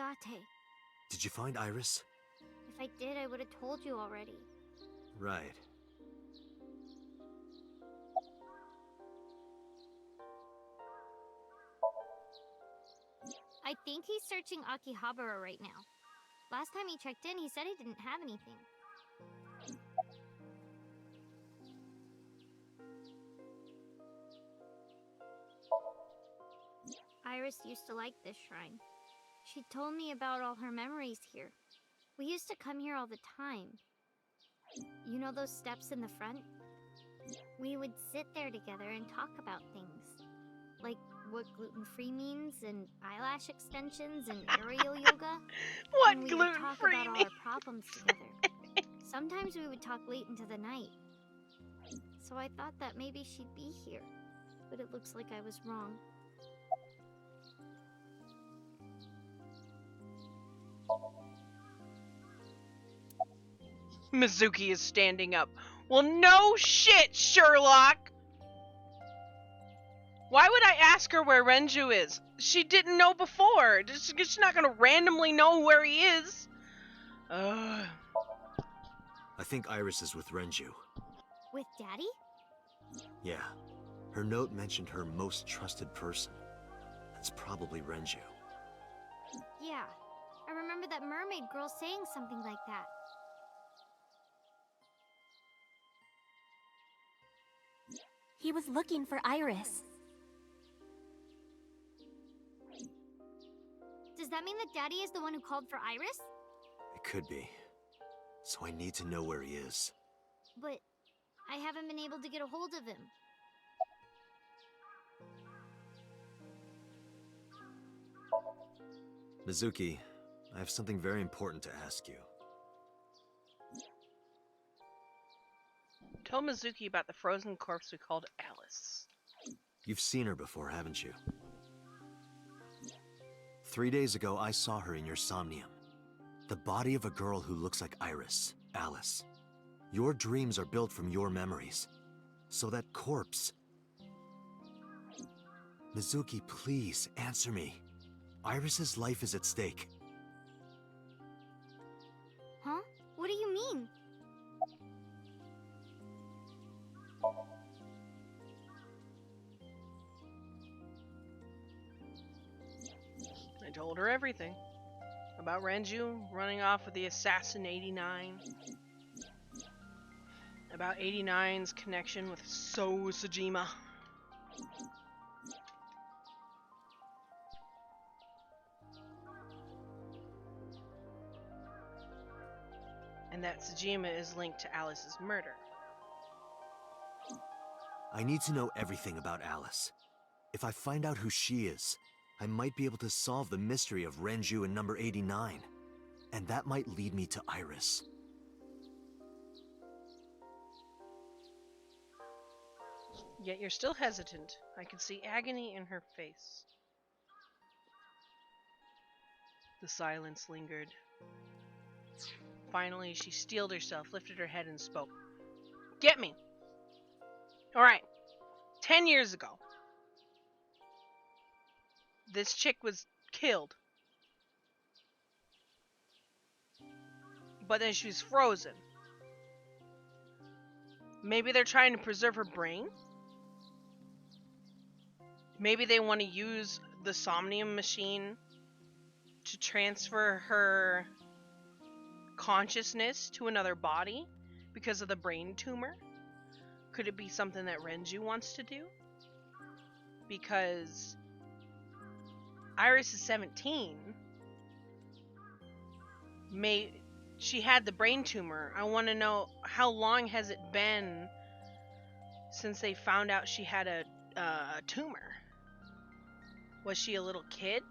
Date. Did you find Iris? If I did, I would have told you already. Right. I think he's searching Akihabara right now. Last time he checked in, he said he didn't have anything. Iris used to like this shrine. She told me about all her memories here. We used to come here all the time. You know those steps in the front? We would sit there together and talk about things. Like what gluten-free means, and eyelash extensions, and aerial yoga. What And we would talk gluten-free about all means? our problems together. Sometimes we would talk late into the night. So I thought that maybe she'd be here. But it looks like I was wrong. Mizuki is standing up. Well, no shit, Sherlock! Why would I ask her where Renju is? She didn't know before. She's not gonna randomly know where he is. I think Iris is with Renju. With Daddy? Yeah. Her note mentioned her most trusted person. That's probably Renju. Yeah. I remember that mermaid girl saying something like that. He was looking for Iris. Does that mean that Daddy is the one who called for Iris? It could be. So I need to know where he is. But I haven't been able to get a hold of him. Mizuki, I have something very important to ask you. Tell Mizuki about the frozen corpse we called Alice. You've seen her before, haven't you? 3 days ago, I saw her in your Somnium. The body of a girl who looks like Iris, Alice. Your dreams are built from your memories. So that corpse... Mizuki, please, answer me. Iris's life is at stake. Huh? What do you mean? I told her everything. About Renju running off with the assassin 89. About 89's connection with Sojima. And that Sojima is linked to Alice's murder. I need to know everything about Alice. If I find out who she is, I might be able to solve the mystery of Renju and number 89. And that might lead me to Iris. Yet you're still hesitant. I can see agony in her face. The silence lingered. Finally, she steeled herself, lifted her head, and spoke. Get me! Alright. 10 years ago. This chick was killed. But then she was frozen. Maybe they're trying to preserve her brain? Maybe they want to use the Somnium machine to transfer her consciousness to another body because of the brain tumor? Could it be something that Renju wants to do? Because Iris is 17. She had the brain tumor. I want to know, how long has it been since they found out she had a tumor? Was she a little kid?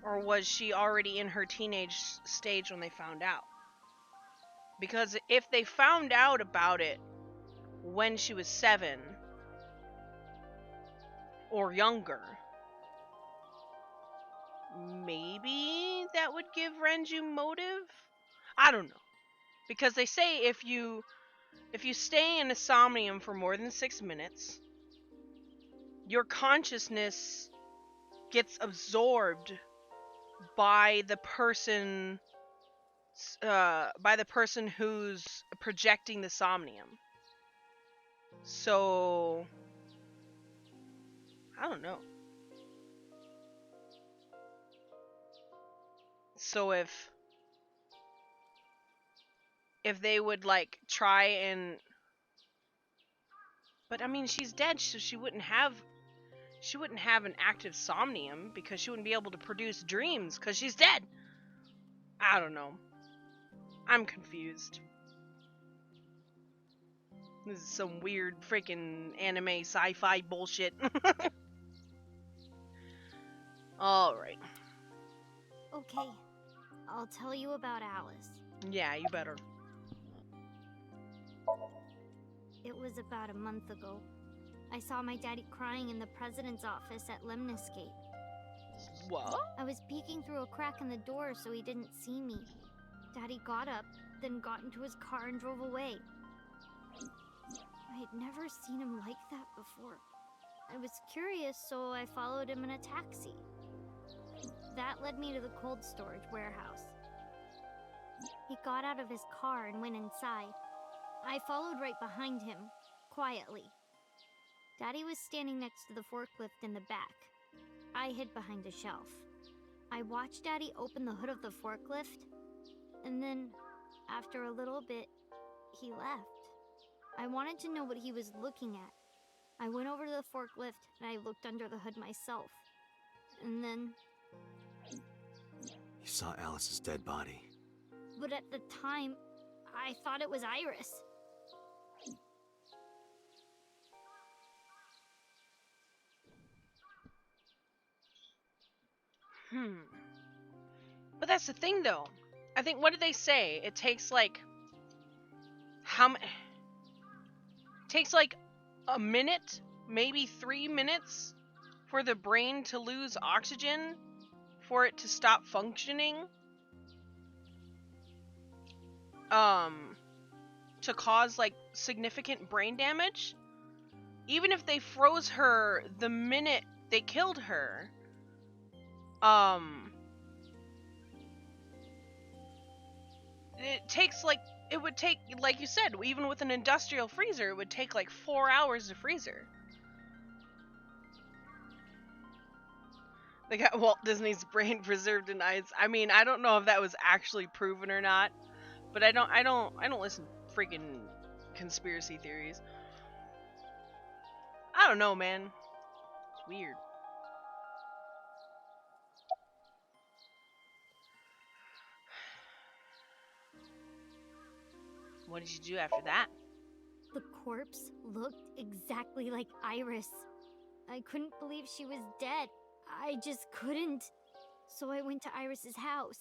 Or was she already in her teenage stage when they found out? Because if they found out about it when she was 7 or younger, maybe that would give Renju motive? I don't know. Because they say if you stay in a somnium for more than 6 minutes, your consciousness gets absorbed by the person who's projecting the Somnium. So I don't know. So if they would like try and, but I mean she's dead, so she wouldn't have an active Somnium because she wouldn't be able to produce dreams because she's dead. I don't know. I'm confused. This is some weird freaking anime sci-fi bullshit. Alright. Okay, I'll tell you about Alice. Yeah, you better. It was about a month ago. I saw my daddy crying in the president's office at Lemniscate. What? I was peeking through a crack in the door so he didn't see me. Daddy got up, then got into his car and drove away. I had never seen him like that before. I was curious, so I followed him in a taxi. That led me to the cold storage warehouse. He got out of his car and went inside. I followed right behind him, quietly. Daddy was standing next to the forklift in the back. I hid behind a shelf. I watched Daddy open the hood of the forklift, and then, after a little bit, he left. I wanted to know what he was looking at. I went over to the forklift and I looked under the hood myself. And then... You saw Alice's dead body. But at the time, I thought it was Iris. But that's the thing, though. I think, what did they say? It takes like how many? Takes like a minute, maybe 3 minutes, for the brain to lose oxygen, for it to stop functioning. To cause like significant brain damage. Even if they froze her the minute they killed her, it would take, like you said, even with an industrial freezer, it would take like 4 hours to freeze her. They got Walt Disney's brain preserved in ice. I mean, I don't know if that was actually proven or not, but I don't listen to freaking conspiracy theories. I don't know, man. It's weird. What did you do after that? The corpse looked exactly like Iris. I couldn't believe she was dead. I just couldn't. So I went to Iris's house.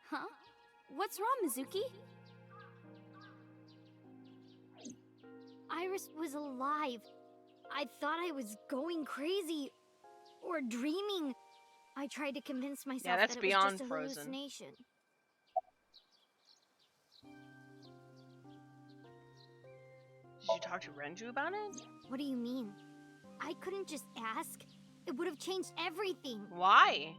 Huh? What's wrong, Mizuki? Iris was alive. I thought I was going crazy or dreaming. I tried to convince myself that's that it was beyond just a frozen. hallucination. Did you talk to Renju about it? What do you mean? I couldn't just ask. It would have changed everything. Why?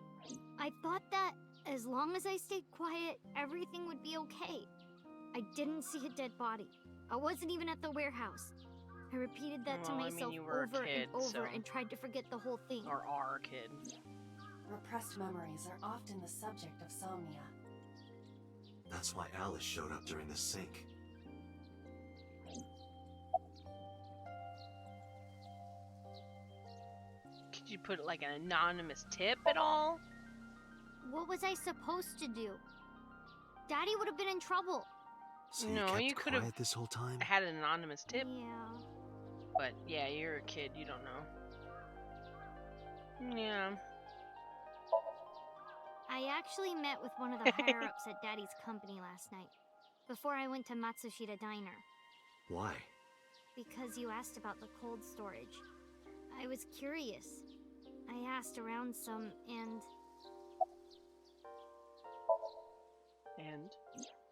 I thought that as long as I stayed quiet, everything would be okay. I didn't see a dead body. I wasn't even at the warehouse. I repeated that to Well, I mean, myself you were a over kid, and over so- and tried to forget the whole thing. Or are a kid? Repressed memories are often the subject of somnia. That's why Alice showed up during the sync. Could you put like an anonymous tip at all? What was I supposed to do? Daddy would have been in trouble. So No, you you kept could've- quiet this whole time? I had an anonymous tip, Yeah. but yeah, you're a kid, you don't know. Yeah. I actually met with one of the higher-ups at Daddy's company last night, before I went to Matsushita Diner, Why? because you asked about the cold storage. I was curious. I asked around some, and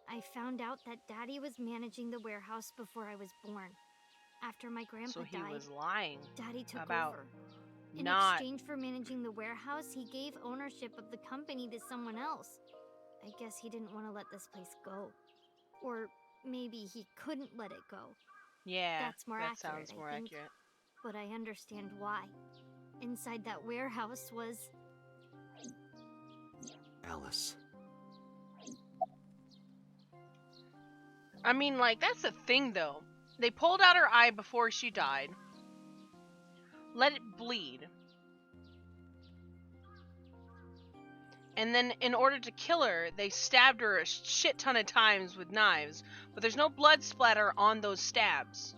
I found out that Daddy was managing the warehouse before I was born. After my grandpa So he died, was lying. Daddy took about- over. In not. exchange for managing the warehouse, he gave ownership of the company to someone else. I guess he didn't want to let this place go. Or maybe he couldn't let it go. Yeah, That's more that accurate, sounds more I think. accurate. But I understand why. Inside that warehouse was... Alice. I mean, like, that's the thing, though. They pulled out her eye before she died. Let it bleed. And then, in order to kill her, they stabbed her a shit ton of times with knives. But there's no blood splatter on those stabs.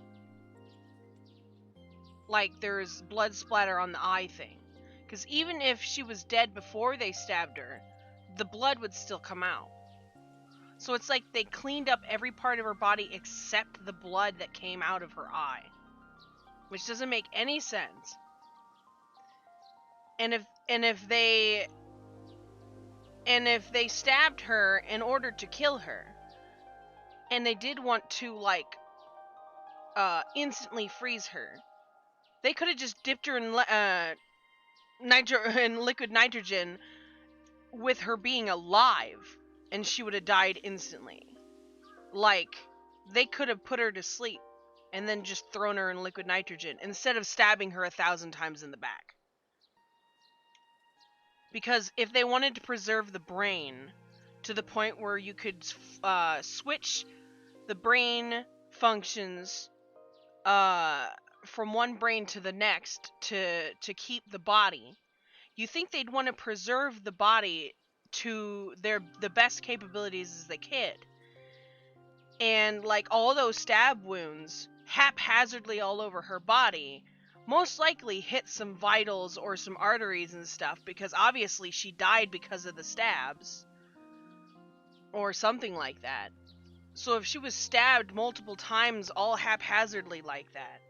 Like, there's blood splatter on the eye thing. Because even if she was dead before they stabbed her, the blood would still come out. So it's like they cleaned up every part of her body except the blood that came out of her eye. Which doesn't make any sense. And if they stabbed her in order to kill her, and they did want to, like, instantly freeze her, they could have just dipped her in in liquid nitrogen with her being alive, and she would have died instantly. Like, they could have put her to sleep and then just thrown her in liquid nitrogen instead of stabbing her 1,000 times in the back. Because if they wanted to preserve the brain to the point where you could switch the brain functions from one brain to the next to keep the body, you think they'd want to preserve the body to the best capabilities as they could. And, like, all those stab wounds haphazardly all over her body most likely hit some vitals or some arteries and stuff, because obviously she died because of the stabs or something like that. So if she was stabbed multiple times all haphazardly like that,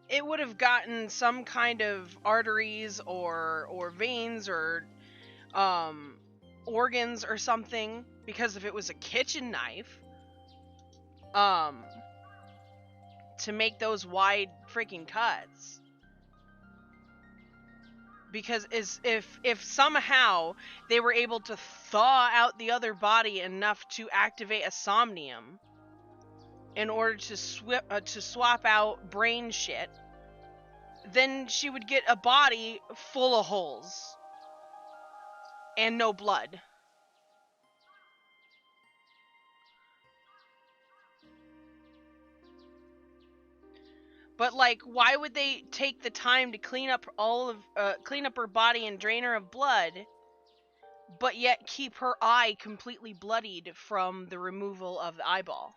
it would have gotten some kind of arteries or veins or organs or something, because if it was a kitchen knife, to make those wide freaking cuts. Because if somehow they were able to thaw out the other body enough to activate a Somnium in order to swap out brain shit, then she would get a body full of holes and no blood. But, like, why would they take the time to clean up her body and drain her of blood, but yet keep her eye completely bloodied from the removal of the eyeball?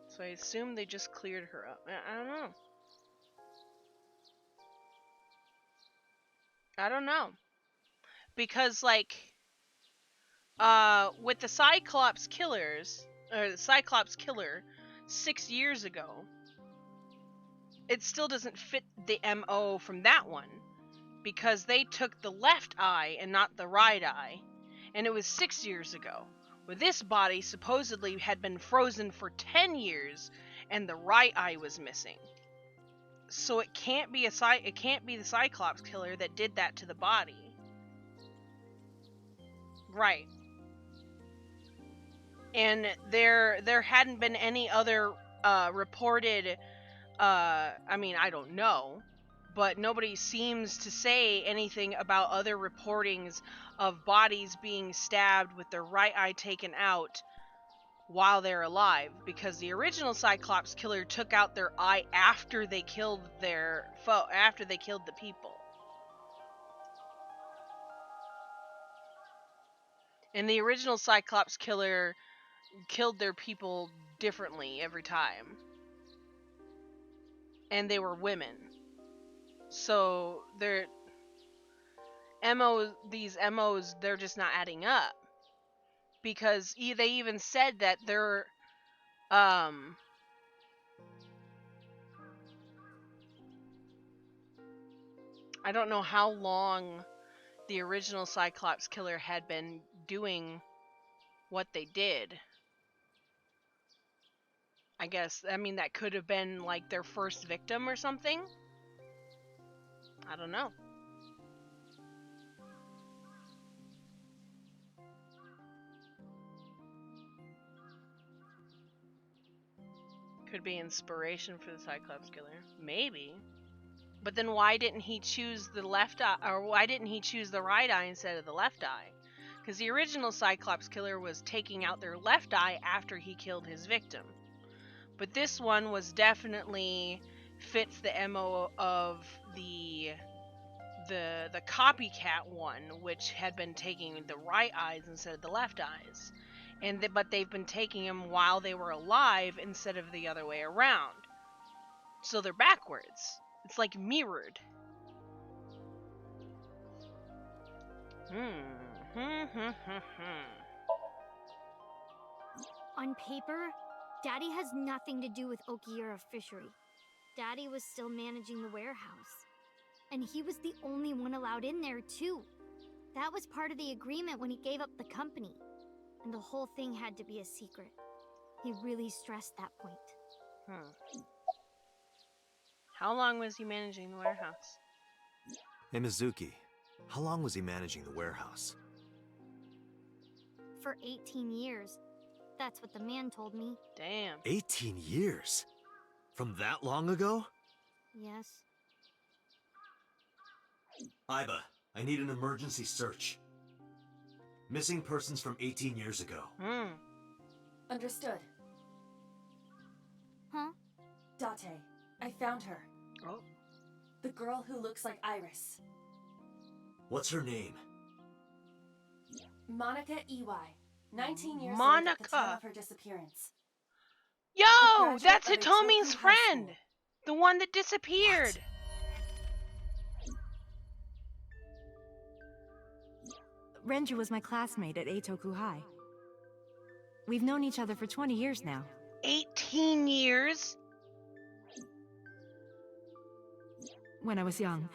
So I assume they just cleared her up. I don't know. I don't know. Because, like, with the Cyclops killers, or the Cyclops killer 6 years ago, it still doesn't fit the MO from that one, because they took the left eye and not the right eye, and it was 6 years ago. Where this body supposedly had been frozen for 10 years, and the right eye was missing. So it can't be the Cyclops killer that did that to the body. Right. And there hadn't been any other reported, I mean, I don't know, but nobody seems to say anything about other reportings of bodies being stabbed with their right eye taken out while they're alive, because the original Cyclops killer took out their eye after they killed after they killed the people. And the original Cyclops killer killed their people differently every time. And they were women. So these MOs, they're just not adding up. Because they even said that they're, I don't know how long the original Cyclops killer had been doing what they did. I guess, I mean, that could have been like their first victim or something. I don't know. Could be inspiration for the Cyclops killer. Maybe. But then why didn't he choose the left eye, or why didn't he choose the right eye instead of the left eye? Because the original Cyclops killer was taking out their left eye after he killed his victim. But this one was definitely fits the MO of the copycat one, which had been taking the right eyes instead of the left eyes. But they've been taking them while they were alive instead of the other way around. So they're backwards. It's like mirrored. On paper, Daddy has nothing to do with Okiura Fishery. Daddy was still managing the warehouse. And he was the only one allowed in there, too. That was part of the agreement when he gave up the company. And the whole thing had to be a secret. He really stressed that point. How long was he managing the warehouse? Hey, Mizuki, how long was he managing the warehouse? For 18 years. That's what the man told me. Damn. 18 years? From that long ago? Yes. Iba, I need an emergency search. Missing persons from 18 years ago. Understood. Huh? Date, I found her. Oh. The girl who looks like Iris. What's her name? Monica Iwai. 19 years old Monica. at the time of her disappearance. Yo, graduate that's of Hitomi's Itoku High friend. School. The one that disappeared. Renju was my classmate at Eitoku High. We've known each other for 20 years now. 18 years? When I was young,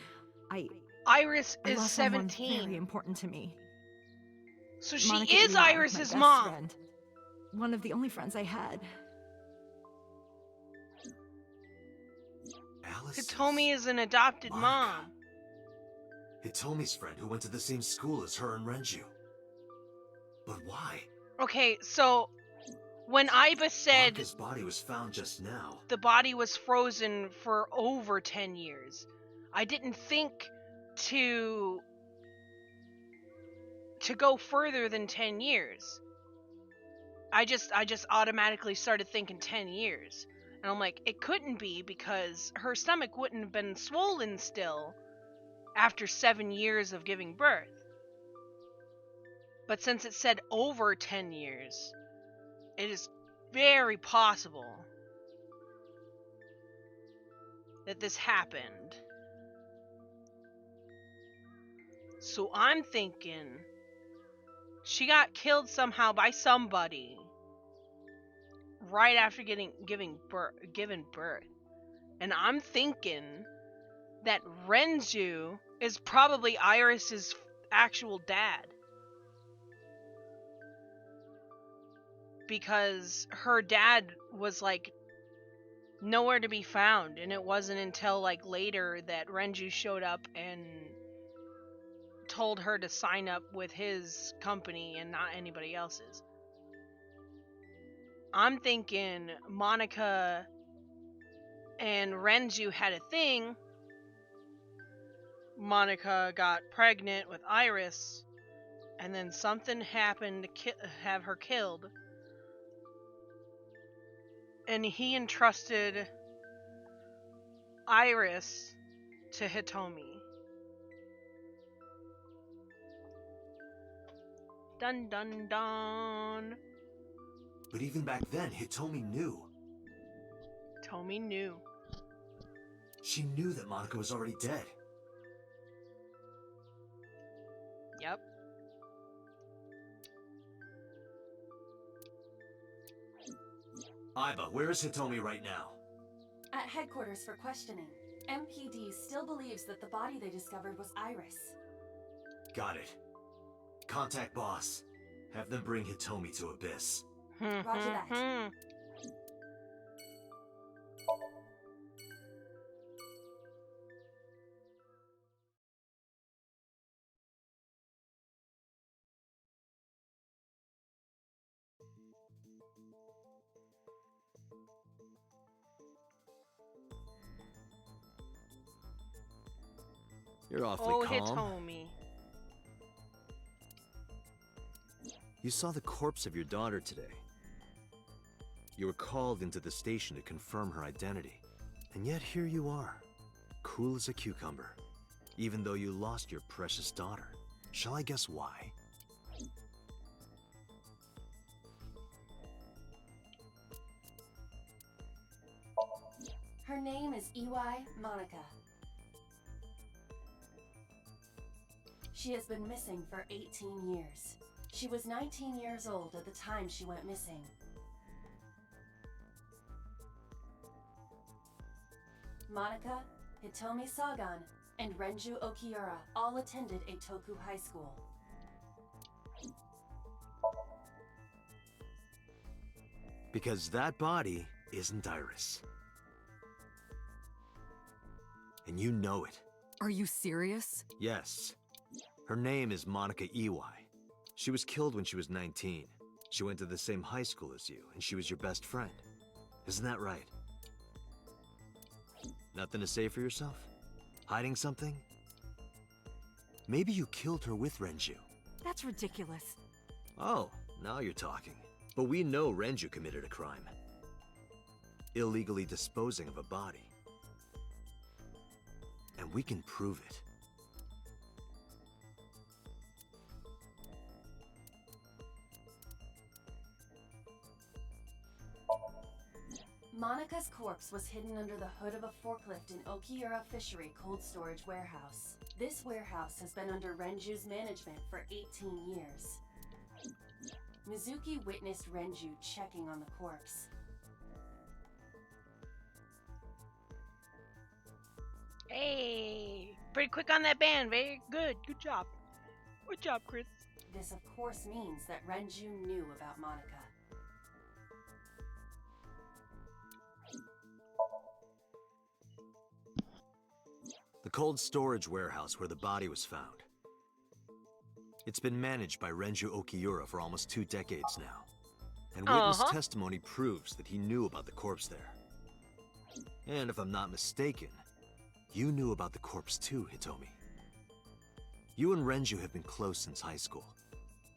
I Iris is lost someone 17. very important to me. So she Monica is Iwai, my Iris's best mom. friend. One of the only friends I had. Alice. Hitomi is an adopted Monica. mom. Hitomi's friend who went to the same school as her and Renju. But why? Okay, so when Iba said Monica's body was found just now. the body was frozen for over 10 years, I didn't think to go further than 10 years. I just automatically started thinking 10 years. And I'm like, it couldn't be, because her stomach wouldn't have been swollen still after 7 years of giving birth. But since it said over 10 years, it is very possible that this happened. So I'm thinking she got killed somehow by somebody right after given birth. And I'm thinking that Renju is probably Iris's actual dad. Because her dad was like nowhere to be found, and it wasn't until like later that Renju showed up and told her to sign up with his company and not anybody else's. I'm thinking Monica and Renju had a thing. Monica got pregnant with Iris, and then something happened to have her killed. And he entrusted Iris to Hitomi. Dun dun dun. But even back then, Hitomi knew. Hitomi knew. She knew that Monica was already dead. Yep. Iba, where is Hitomi right now? At headquarters for questioning. MPD still believes that the body they discovered was Iris. Got it. Contact boss. Have them bring Hitomi to Abyss. Roger that. You're awfully Oh, calm. Hitomi. You're awfully Oh, calm. Hitomi. You saw the corpse of your daughter today. You were called into the station to confirm her identity. And yet here you are, cool as a cucumber, even though you lost your precious daughter. Shall I guess why? Her name is Iwai Monica. She has been missing for 18 years. She was 19 years old at the time she went missing. Monica, Hitomi Sagan, and Renju Okiura all attended Eitoku High School. Because that body isn't Iris. And you know it. Are you serious? Yes. Her name is Monica Iwai. She was killed when she was 19. She went to the same high school as you, and she was your best friend. Isn't that right? Nothing to say for yourself? Hiding something? Maybe you killed her with Renju. That's ridiculous. Oh, now you're talking. But we know Renju committed a crime. Illegally disposing of a body. And we can prove it. Monica's corpse was hidden under the hood of a forklift in Okiura Fishery Cold Storage Warehouse. This warehouse has been under Renju's management for 18 years. Mizuki witnessed Renju checking on the corpse. Hey, pretty quick on that band. Very good. Good job. Good job, Chris. This of course means that Renju knew about Monica. The cold storage warehouse where the body was found. It's been managed by Renju Okiura for almost 2 decades now. And witness testimony proves that he knew about the corpse there. And if I'm not mistaken, you knew about the corpse too, Hitomi. You and Renju have been close since high school.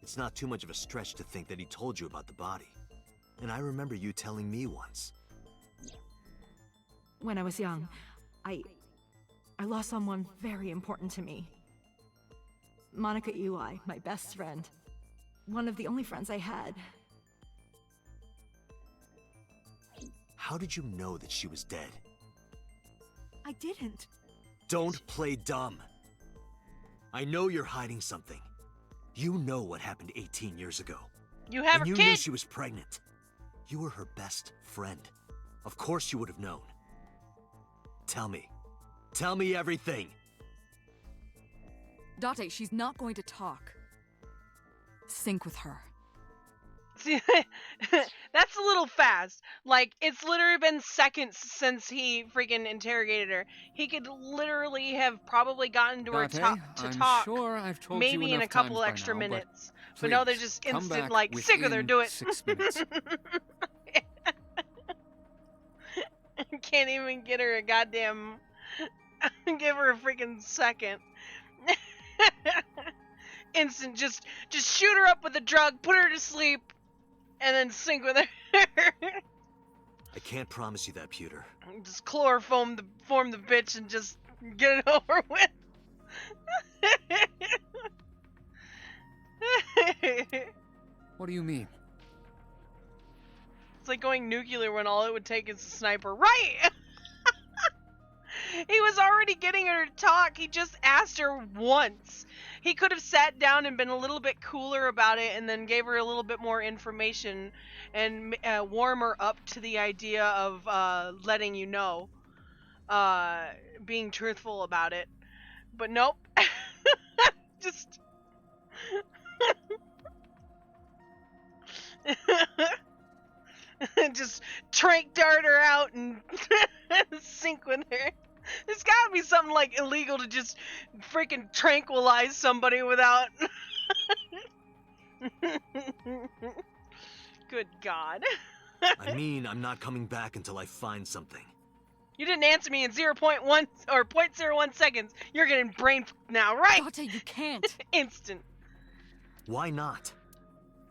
It's not too much of a stretch to think that he told you about the body. And I remember you telling me once. When I was young, I lost someone very important to me. Monica Iwai, my best friend. One of the only friends I had. How did you know that she was dead? I didn't. Don't play dumb. I know you're hiding something. You know what happened 18 years ago. You have And a you kid. knew she was pregnant. You were her best friend. Of course you would have known. Tell me. Tell me everything. Date, she's not going to talk. Sync with her. See, that's a little fast. Like, it's literally been seconds since he freaking interrogated her. He could literally have probably gotten to her Date, to I'm talk sure I've told maybe you in a enough couple times by extra now, minutes. But But no, they're please, just come instant, back like, sick of her, within do it. 6 minutes. Can't even get her a goddamn... give her a freaking second. Instant, just shoot her up with a drug, put her to sleep, and then sync with her. I can't promise you that, Pewter. Just chloroform the bitch and just get it over with. What do you mean? It's like going nuclear when all it would take is a sniper. Right! He was already getting her to talk. He just asked her once. He could have sat down and been a little bit cooler about it and then gave her a little bit more information and warm her up to the idea of letting you know. Being truthful about it. But nope. Just... just trank dart her out and sync with her. There's gotta be something like illegal to just freaking tranquilize somebody without. Good God. I mean, I'm not coming back until I find something. You didn't answer me in 0.1 or 0.01 seconds. You're getting brain now, right? Date, you can't. Instant. Why not?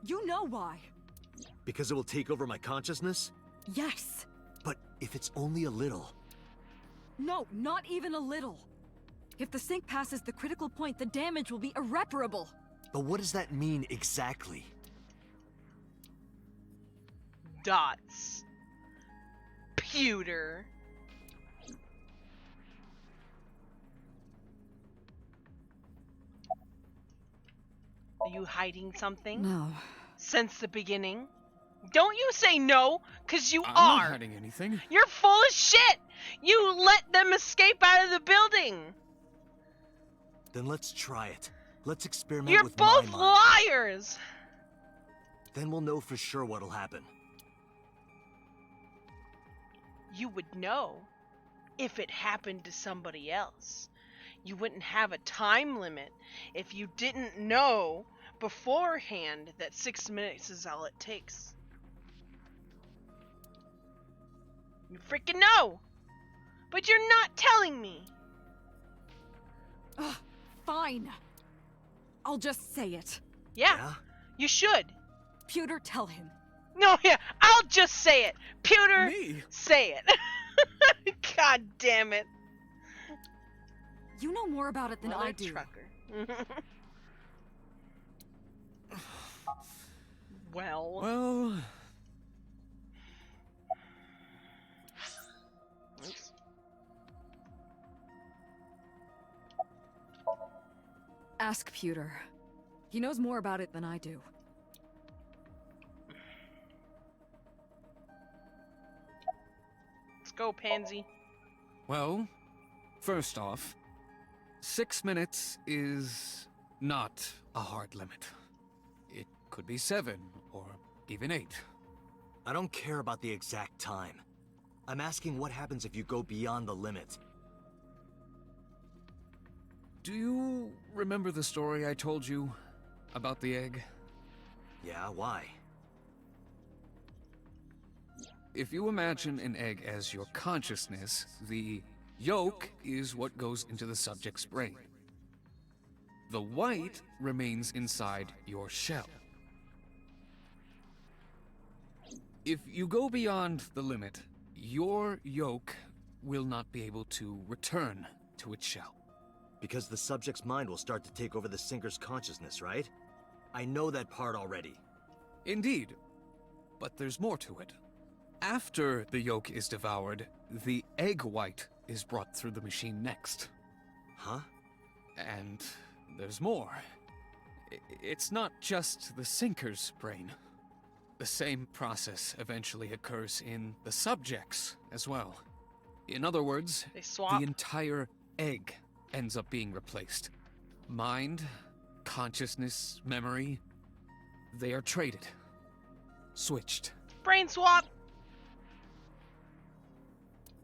You know why. Because it will take over my consciousness? Yes. But if it's only a little... No, not even a little. If the sync passes the critical point, the damage will be irreparable. But what does that mean exactly? Dots. Pewter. Are you hiding something? No. Since the beginning? Don't you say no, cause you I'm are. not hiding anything. You're full of shit. You let them escape out of the building. Then let's try it. Let's experiment You're with both my mind. liars. Then we'll know for sure what'll happen. You would know if it happened to somebody else. You wouldn't have a time limit if you didn't know beforehand that 6 minutes is all it takes. You freaking know! But you're not telling me! Ugh, fine. I'll just say it. Yeah, you should. Pewter, tell him. No, yeah, I'll just say it. Pewter, Me? say it. God damn it. You know more about it than Mother I do. trucker. Well. Well... Oops. Ask Pewter. He knows more about it than I do. Let's go, Pansy. Well, first off, 6 minutes is not a hard limit. It could be 7, or even 8. I don't care about the exact time. I'm asking what happens if you go beyond the limit. Do you remember the story I told you about the egg? Yeah, why? If you imagine an egg as your consciousness, the yolk is what goes into the subject's brain. The white remains inside your shell. If you go beyond the limit, your yolk will not be able to return to its shell. Because the subject's mind will start to take over the sinker's consciousness, right? I know that part already. Indeed, but there's more to it. After the yolk is devoured, the egg white is brought through the machine next. Huh? And there's more. It's not just the sinker's brain. The same process eventually occurs in the subject's as well. In other words, They swap. the entire egg ends up being replaced. Mind, consciousness, memory, they are traded. Switched. Brain swap.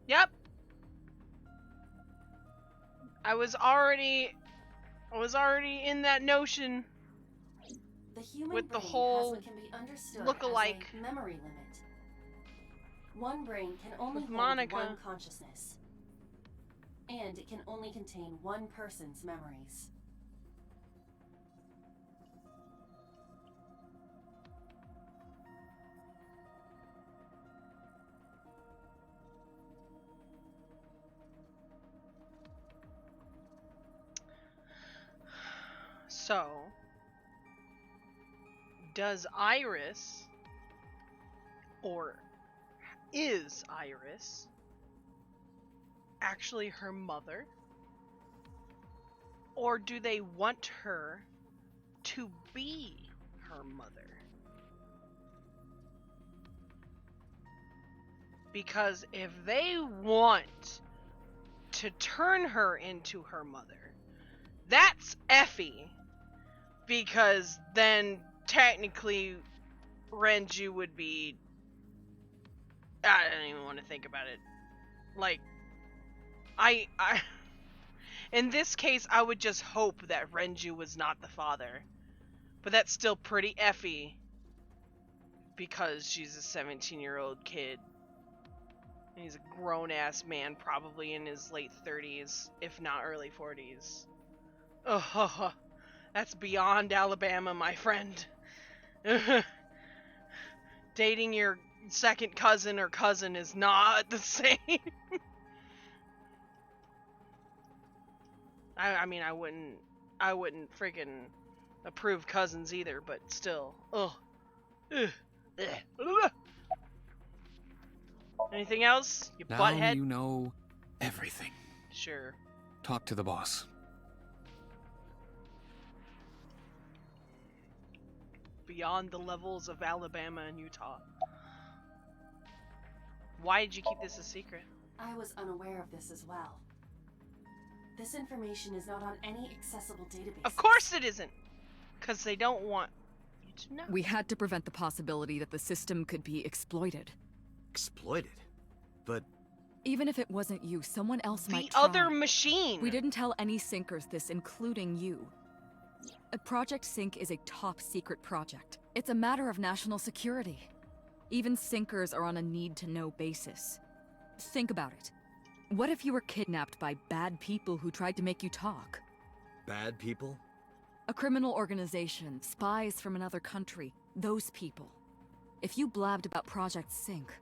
Yep. I was already in that notion. The human With the brain whole has what can be understood look-alike. as a memory limit. One brain can only With hold Monica. one consciousness. And it can only contain one person's memories. So, does Iris, or is Iris, actually her mother? Or do they want her to be her mother? Because if they want to turn her into her mother, that's Effie. Because then technically Renju would be... I don't even want to think about it. Like, I in this case, I would just hope that Renju was not the father. But that's still pretty Effie. because she's a 17-year-old kid. And he's a grown-ass man, probably in his late 30s, if not early 40s. Oh, that's beyond Alabama, my friend. Dating your second cousin or cousin is not the same. I mean, I wouldn't freaking approve cousins either, but still. Ugh. Ugh. Anything else? You Now butthead? you know everything. Sure. Talk to the boss. Beyond the levels of Alabama and Utah. Why did you keep this a secret? I was unaware of this as well. This information is not on any accessible database. Of course it isn't! Because they don't want you to know. We had to prevent the possibility that the system could be exploited. Exploited? But Even if it wasn't you, someone else might The try. other machine! We didn't tell any Syncers this, including you. Project Sync is a top-secret project. It's a matter of national security. Even Syncers are on a need-to-know basis. Think about it. What if you were kidnapped by bad people who tried to make you talk? bad people? A criminal organization, spies from another country, those people. If you blabbed about Project Sync,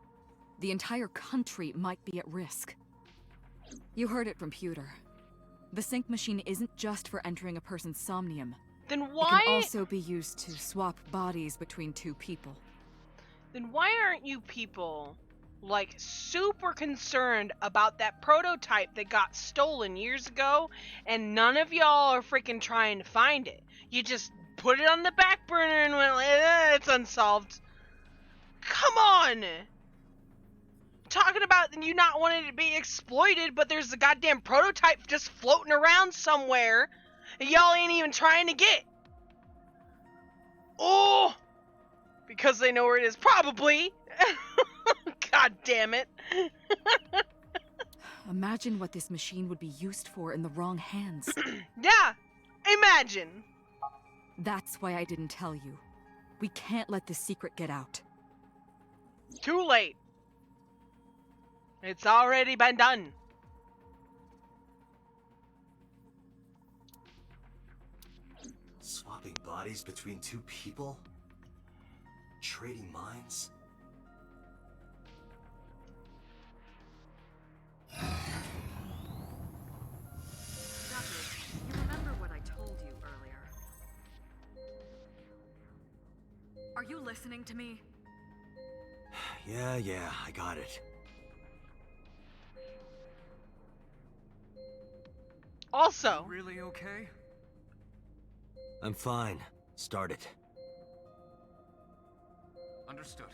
the entire country might be at risk. You heard it from Pewter. The Sync machine isn't just for entering a person's Somnium. Then It why? can also be used to swap bodies between two people. Then why aren't you people, like, super concerned about that prototype that got stolen years ago, and none of y'all are freaking trying to find it? You just put it on the back burner and went, it's unsolved. Come on! Talking about you not wanting it to be exploited, but there's a goddamn prototype just floating around somewhere that y'all ain't even trying to get. Oh! Because they know where it is, probably. God damn it. Imagine what this machine would be used for in the wrong hands. Yeah, imagine. That's why I didn't tell you. We can't let this secret get out. Too late. It's already been done. Swapping bodies between two people? Trading minds? You remember what I told you earlier? Are you listening to me? Yeah, I got it. Also, Really okay? I'm fine. Start it. Understood.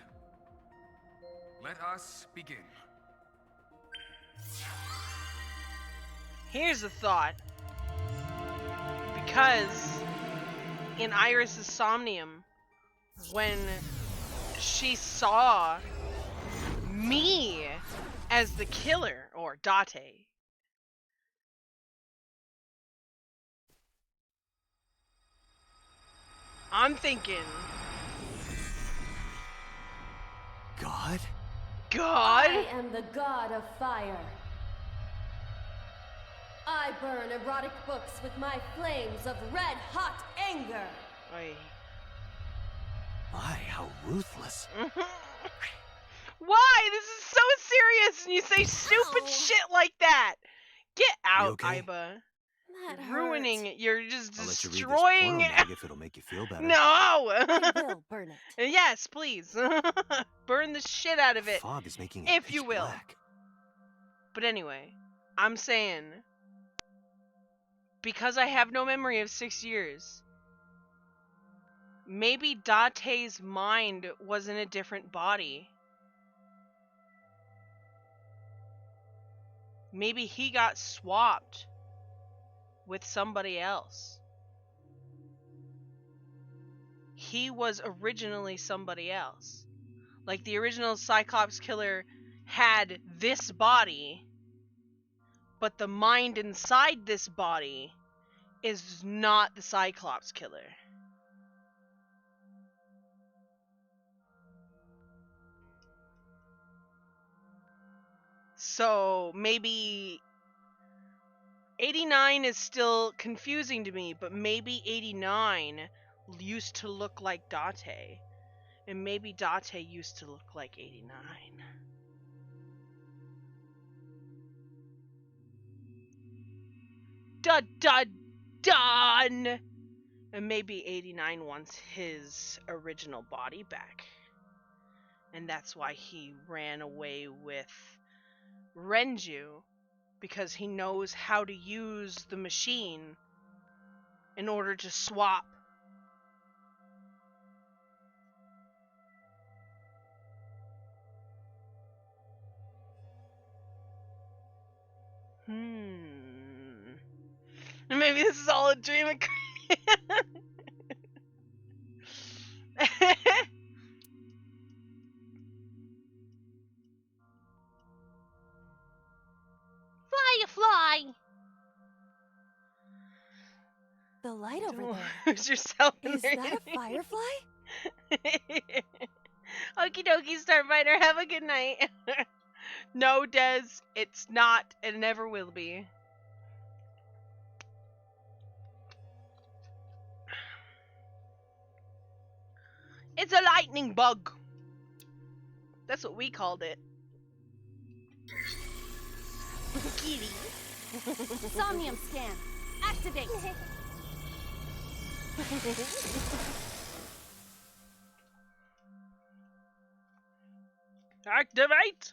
Let us begin. here's a thought. Because in Iris's Somnium, when she saw me as the killer, or Date, I'm thinking, God? God? I am the god of fire. I burn erotic books with my flames of red-hot anger. Oy. My, how ruthless. Why? This is so serious, and you say stupid Ow. shit like that. Get out, okay? Iba. That You're ruining it. You're just I'll let you read this destroying porno it. mag if it'll make you feel better. No. I will burn it. Yes, please. Burn the shit out of The it, fog is making it if pitch you will. black. But anyway, I'm saying, because I have no memory of 6 years, maybe Date's mind was in a different body. Maybe he got swapped with somebody else. He was originally somebody else. Like the original Cyclops killer had this body, but the mind inside this body is not the Cyclops killer. So maybe 89 is still confusing to me, but maybe 89 used to look like Date. And maybe Date used to look like 89. Done! And maybe 89 wants his original body back. And that's why he ran away with Renju. Because he knows how to use the machine in order to swap. Maybe this is all a dream. Fly. The light over Don't there. lose yourself in Is there. that a firefly? Okie dokie, Starfighter. Have a good night. No, Des, it's not and never will be. It's a lightning bug. That's what we called it. Kitty. Somnium scan. Activate. Activate.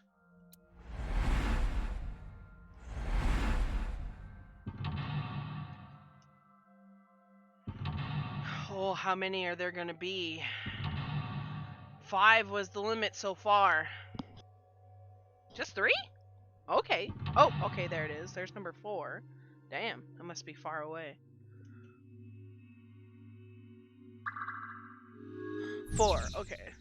Oh, how many are there gonna be? 5 was the limit so far. Just 3? Okay. Oh, okay, there it is. There's number 4. Damn, that must be far away. 4, okay.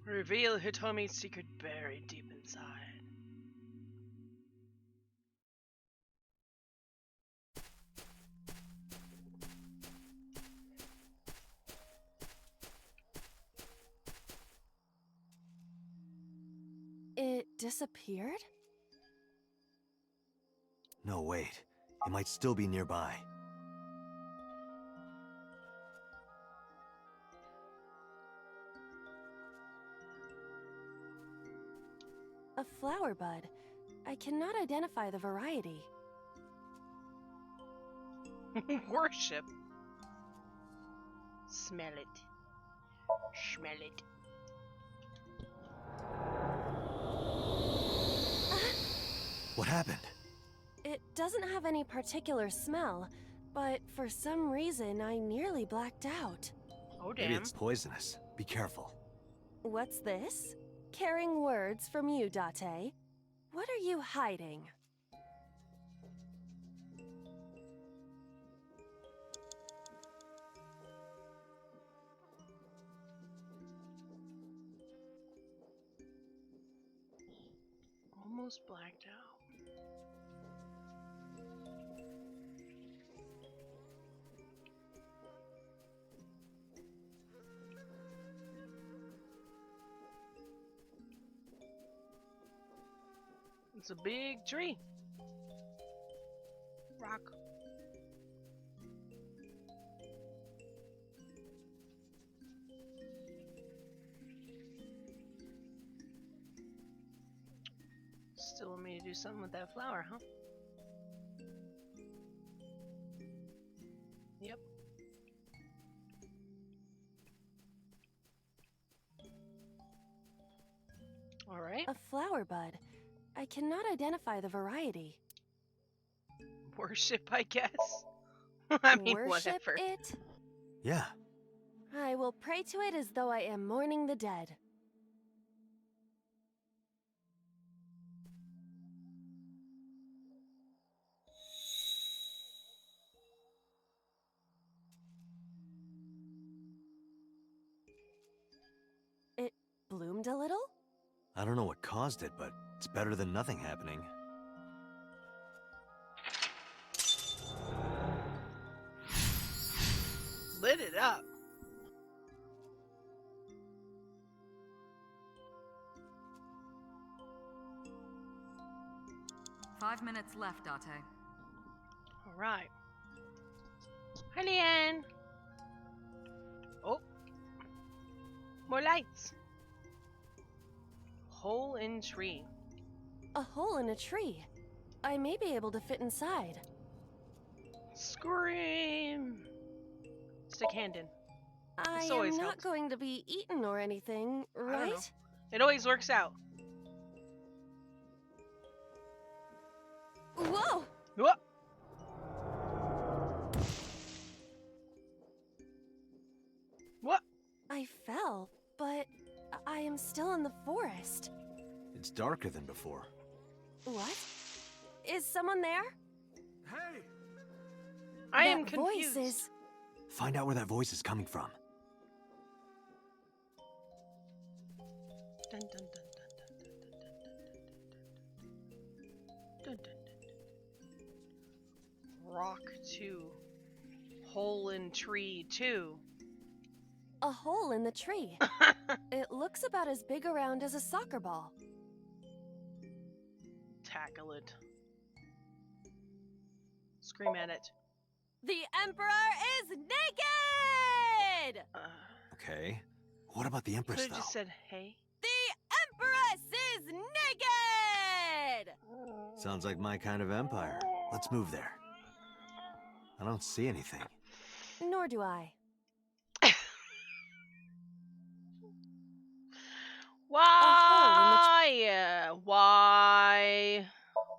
Reveal Hitomi's secret buried deep inside. It disappeared? No, wait. It might still be nearby. A flower bud. I cannot identify the variety. Worship. Smell it. Smell it. What happened? It doesn't have any particular smell, but for some reason I nearly blacked out. Oh, Maybe damn. it's poisonous. Be careful. What's this? Caring words from you, Date. What are you hiding? Almost blacked out. It's a big tree. Rock. Still want me to do something with that flower, huh? Yep. Alright. A flower bud. I cannot identify the variety. Worship, I guess. I mean, Worship whatever. it? Yeah. I will pray to it as though I am mourning the dead. bloomed a little? I don't know what caused it, but it's better than nothing happening. Lit it up. Five minutes left, Date. All right. Hi, Leanne. Oh. More lights. Hole in tree. A hole in a tree. I may be able to fit inside. Scream. Stick hand in. I This am always not helps. going to be eaten or anything, I don't know. right? It always works out. Whoa! What? What? I fell, but I am still in the forest. It's darker than before. What? Is someone there? Hey! I That am confused. voice is... Find out where that voice is coming from. Dun, dun, dun, dun, dun, dun, dun, dun, dun, dun, dun, dun. Rock 2. Hole in tree 2. a hole in the tree. It looks about as big around as a soccer ball. Tackle it. Scream at it. The Emperor is naked! Okay. What about the Empress, Could have though? just said, hey. The Empress is naked! Sounds like my kind of empire. Let's move there. I don't see anything. Nor do I. Why? Why?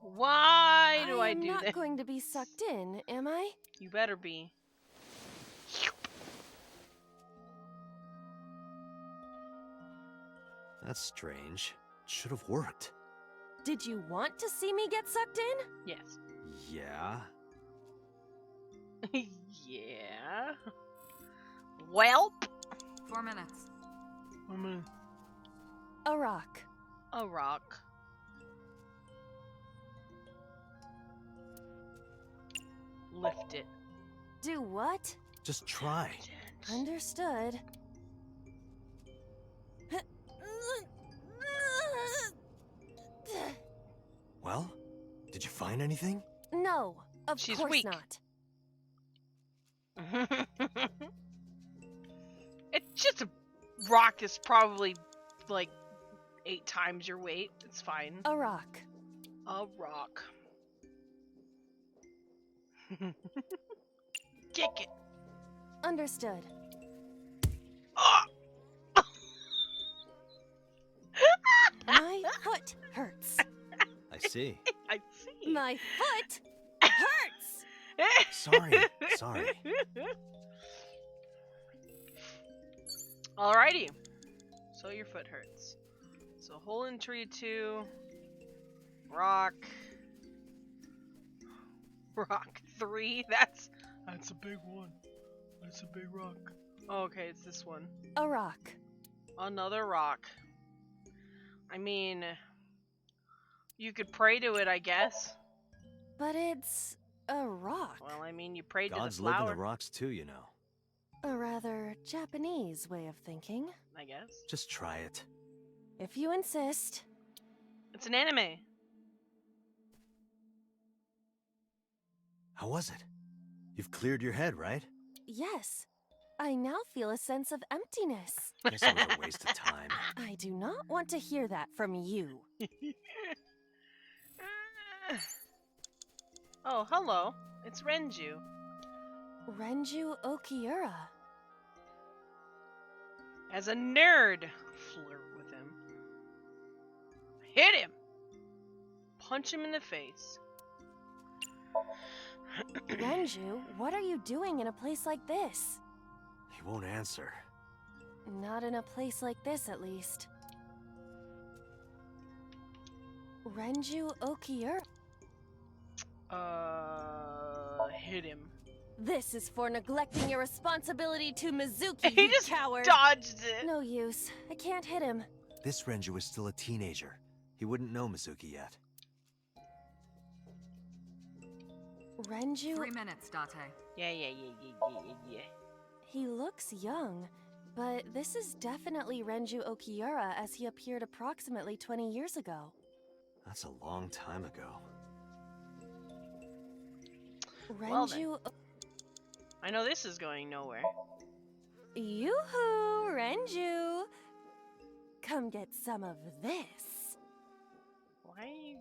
Why do I am do not this? going to be sucked in, am I? You better be. That's strange. It should have worked. Did you want to see me get sucked in? Yes. Yeah? Yeah. Welp. 4 minutes. A rock. A rock. Lift it. Do what? Just try. Understood. Well, did you find anything? No, of She's course weak. not. It's just a rock is probably like 8 times your weight. It's fine. A rock. A rock. Kick it. Understood. Ah! My foot hurts. I see. I see. My foot hurts! Sorry. Alrighty. So your foot hurts. So hole in tree 2. Rock. Rock 3. That's a big one. That's a big rock. Okay, it's this one. A rock. Another rock. I mean, you could pray to it, I guess. But it's a rock. Well, I mean, you prayed Gods to the live flower, in the rocks too, you know. A rather Japanese way of thinking. I guess. Just try it. If you insist. It's an anime. How was it? You've cleared your head, right? Yes. I now feel a sense of emptiness. Guess it was a waste of time. I do not want to hear that from you. Oh, hello. It's Renju. Renju Okiura. As a nerd, flirt with him. Hit him! Punch him in the face. Renju, what are you doing in a place like this? He won't answer. Not in a place like this, at least. Renju Okiura. Hit him. This is for neglecting your responsibility to Mizuki, He you just coward. dodged it. No use. I can't hit him. this Renju was still a teenager, he wouldn't know Mizuki yet. Renju? 3 minutes, Date. Yeah. He looks young, but this is definitely Renju Okiura as he appeared approximately 20 years ago. That's a long time ago. Well then. Renju... I know this is going nowhere. Yoo-hoo, Renju! Come get some of this. Why?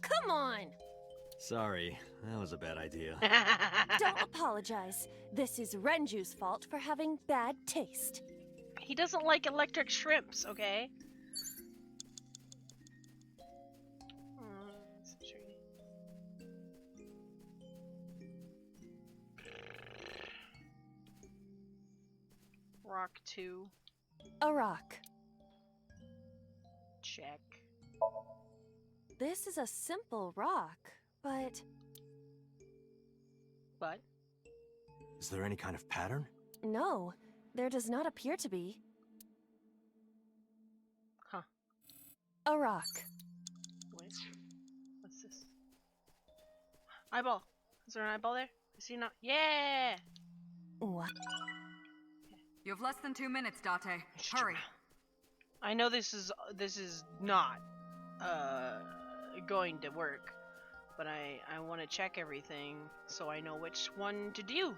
Come on! Sorry, that was a bad idea. Don't apologize. This is Renju's fault for having bad taste. He doesn't like electric shrimps, okay? Rock 2. A rock. Check. This is a simple rock, but... But? Is there any kind of pattern? No, there does not appear to be. Huh. A rock. Wait. What's this? Eyeball. Is there an eyeball there? Is he not? Yeah! What? You have less than 2 minutes, Date. Hurry. I know this is not going to work, but I want to check everything so I know which one to do.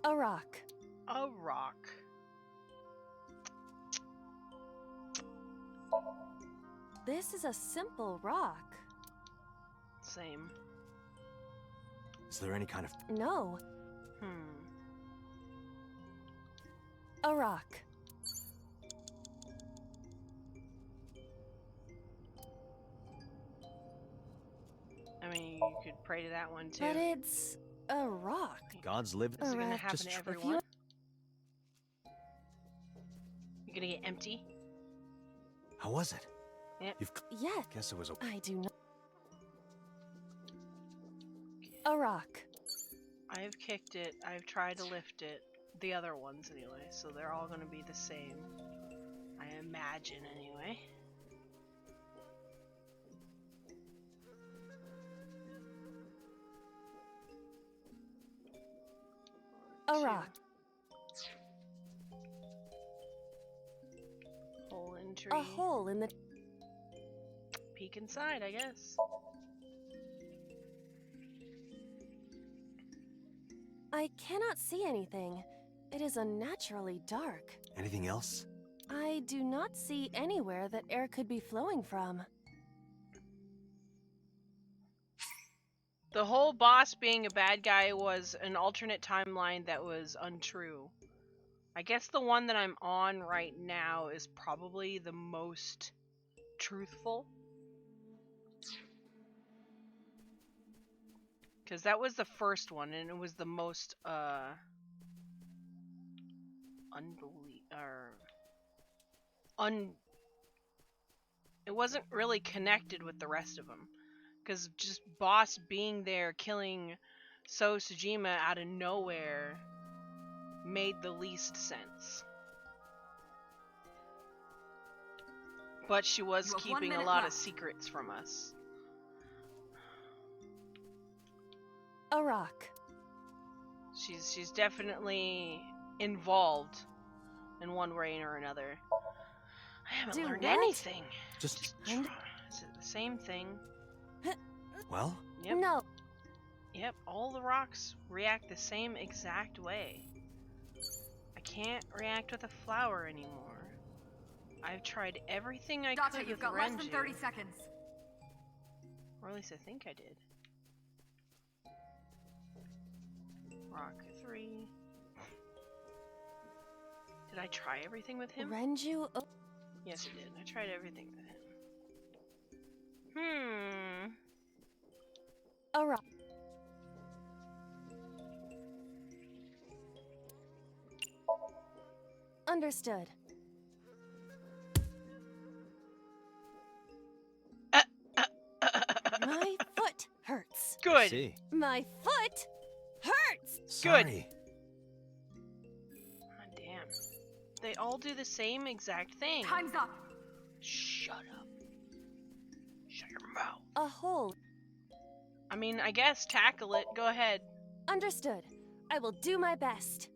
A rock. A rock. This is a simple rock. Same. Is there any kind of... No, a rock. I mean, you could pray to that one too. But it's a rock. Gods live... Is it gonna Alright, happen just to try- everyone? You're gonna get empty? How was it? Yep. You've... Yes, Guess it was a... I do not. A rock. I've kicked it. I've tried to lift it. The other ones anyway, so they're all gonna be the same. I imagine anyway. A rock. Hole in tree. A hole in the... Peek inside, I guess. I cannot see anything. It is unnaturally dark. Anything else? I do not see anywhere that air could be flowing from. The whole boss being a bad guy was an alternate timeline that was untrue. I guess the one that I'm on right now is probably the most truthful. Because that was the first one, and it was the most, it wasn't really connected with the rest of them. Because just boss being there killing So Tsujima out of nowhere made the least sense. But she was You have 1 keeping a minute lot of left. secrets from us. A rock. She's definitely involved in one way or another. I haven't Do learned what? anything. Just... Is it the same thing? Well? Yep. No. Yep, all the rocks react the same exact way. I can't react with a flower anymore. I've tried everything I could Date, with you've got Renju. less than 30 seconds. Or at least I think I did. Rock 3. Did I try everything with him? Renju... Yes, I did. I tried everything with him. A rock. Understood. My foot hurts. Good. See. My foot hurts. Sorry. God damn. they all do the same exact thing. Time's up. Shut up. Shut your mouth. A hole. I mean, I guess tackle it. Go ahead. Understood. I will do my best.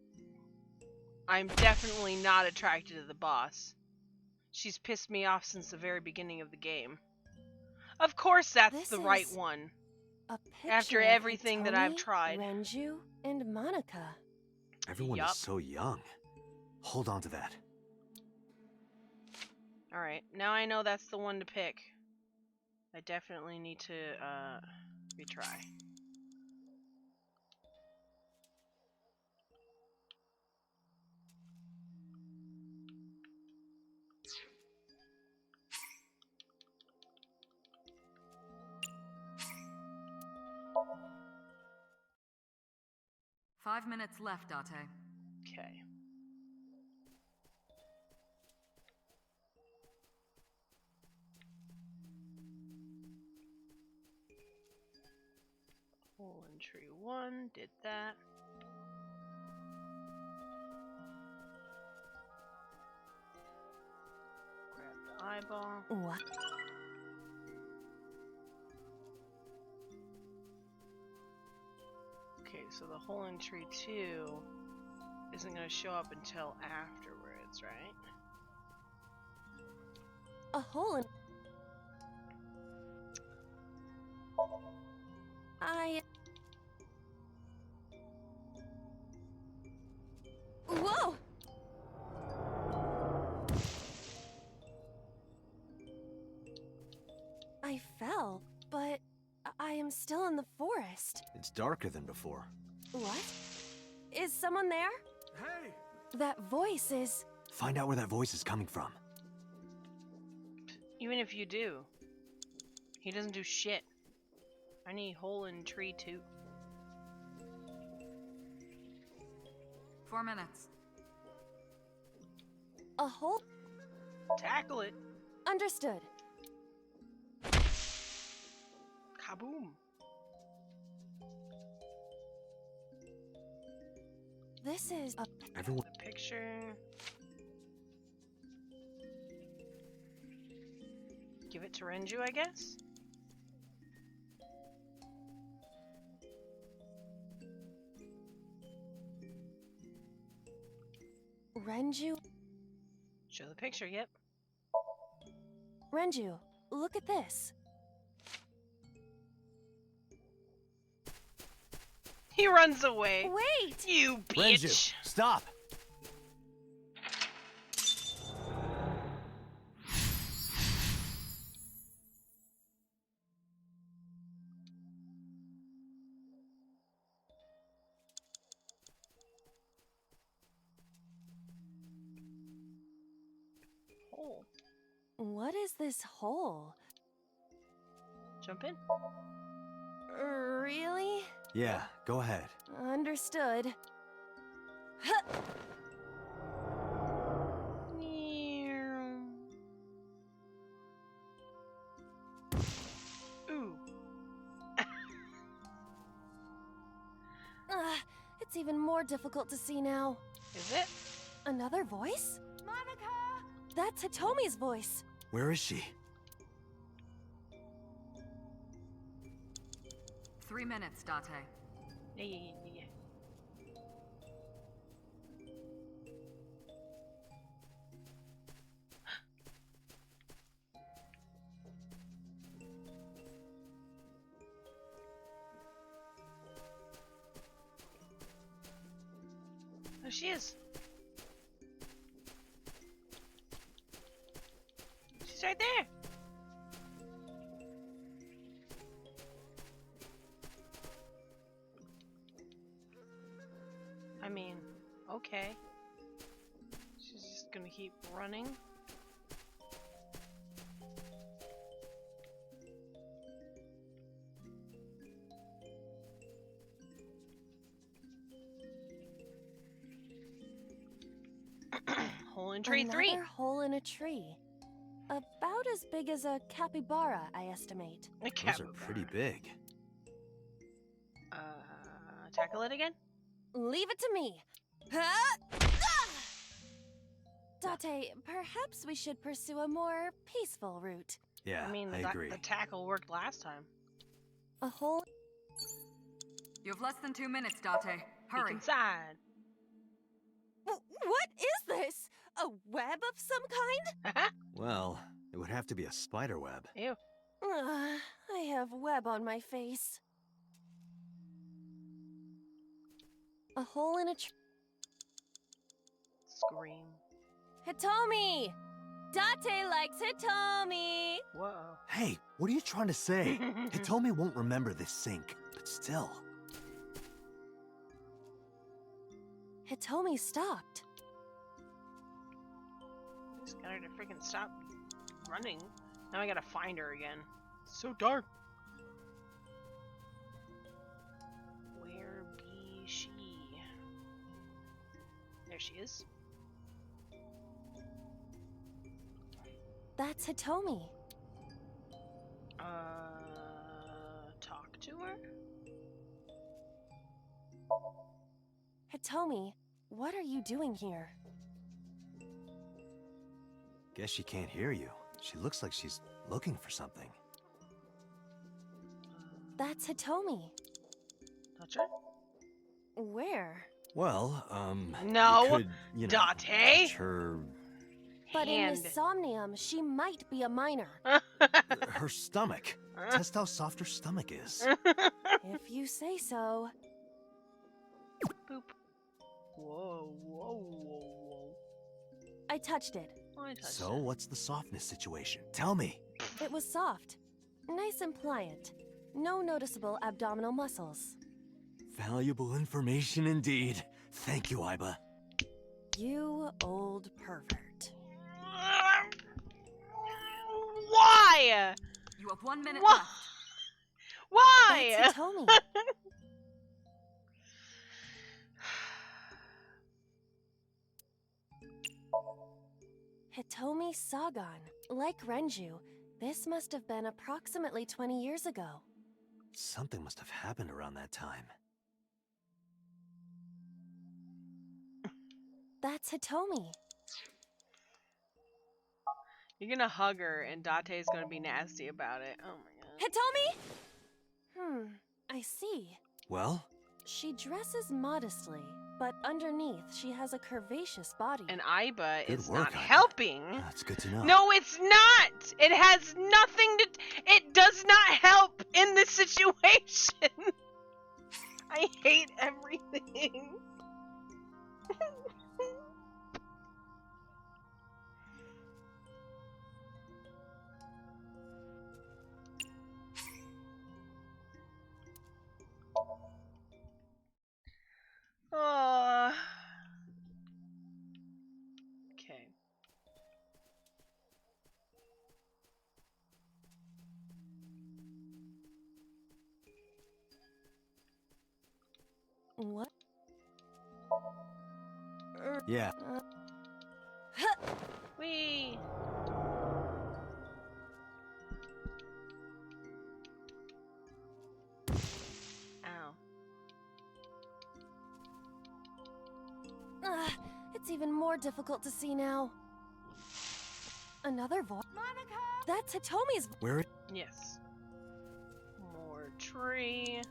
I'm definitely not attracted to the boss. She's pissed me off since the very beginning of the game. Of course that's This the right is one. A picture After of everything that I've Hitomi, tried. Renju, and Monica. Everyone Yup. is so young. Hold on to that. Alright, now I know that's the one to pick. I definitely need to, retry. Five minutes left, Date. Okay. Hole in tree 1, did that. Grab the eyeball. What? Okay, so the hole in tree 2 isn't going to show up until afterwards, right? A hole in... Whoa! I fell, but I am still in the forest. It's darker than before. What? Is someone there? Hey! That voice is... Find out where that voice is coming from. Even if you do, he doesn't do shit. I need hole in tree 2. 4 minutes. A hole... Tackle it. Understood. Kaboom. This is a... Everyone. The picture. Give it to Renju, I guess? Renju? Show the picture, yep. Renju, look at this. He runs away. Wait! You Renju, bitch. stop! Hole. What is this hole? Jump in. Really? Yeah, go ahead. Understood. Huh. Ooh. It's even more difficult to see now. Is it? Another voice? Monica! That's Hitomi's voice. Where is she? 3 minutes, Date. Yeah. Oh, she is. She's right there. I mean, okay. She's just gonna keep running. Hole in tree 3. Another hole in a tree. About as big as a capybara, I estimate. A Those are capybara. pretty big. Tackle it again? Leave it to me. Huh? Date, perhaps we should pursue a more peaceful route. Yeah, I mean, I agree. the tackle worked last time. A whole... You have less than 2 minutes, Date. Hurry. Peek inside. What is this? A web of some kind? Well, it would have to be a spider web. Ew. I have web on my face. A hole in a tree. Scream. Hitomi! Date likes Hitomi! Whoa. Hey, what are you trying to say? Hitomi won't remember this sink, but still. Hitomi stopped. Just got her to freaking stop running. Now I gotta find her again. It's so dark. Where be she? There she is. That's Hitomi. Talk to her? Hitomi, what are you doing here? Guess she can't hear you. She looks like she's looking for something. That's Hitomi. Touch her? Where? Well, No, you could, you know, Date? touch her... But in Hand. the Somnium, she might be a minor. her stomach. Test how soft her stomach is. If you say so. Boop. Whoa, whoa, whoa, whoa. I touched it. I touched So, it. what's the softness situation? Tell me. It was soft. Nice and pliant. No noticeable abdominal muscles. Valuable information indeed. Thank you, Iba. You old pervert. Why? You have 1 minute Why? left. Why? That's Hitomi. Hitomi Sagan. Like Renju, this must have been approximately 20 years ago. Something must have happened around that time. That's Hitomi. You're gonna hug her and Date's gonna be nasty about it. Oh my god. Hitomi? I see. Well, She dresses modestly, but underneath she has a curvaceous body. And Iba Good is work, not Iba. helping. that's good to know. No, it's not! It has nothing to. It does not help in this situation! I hate everything. Oh. Okay. What? Yeah. Whee! Ow. It's even more difficult to see now. Another voice. Monica! That's Hitomi's. Where? Yes. More tree.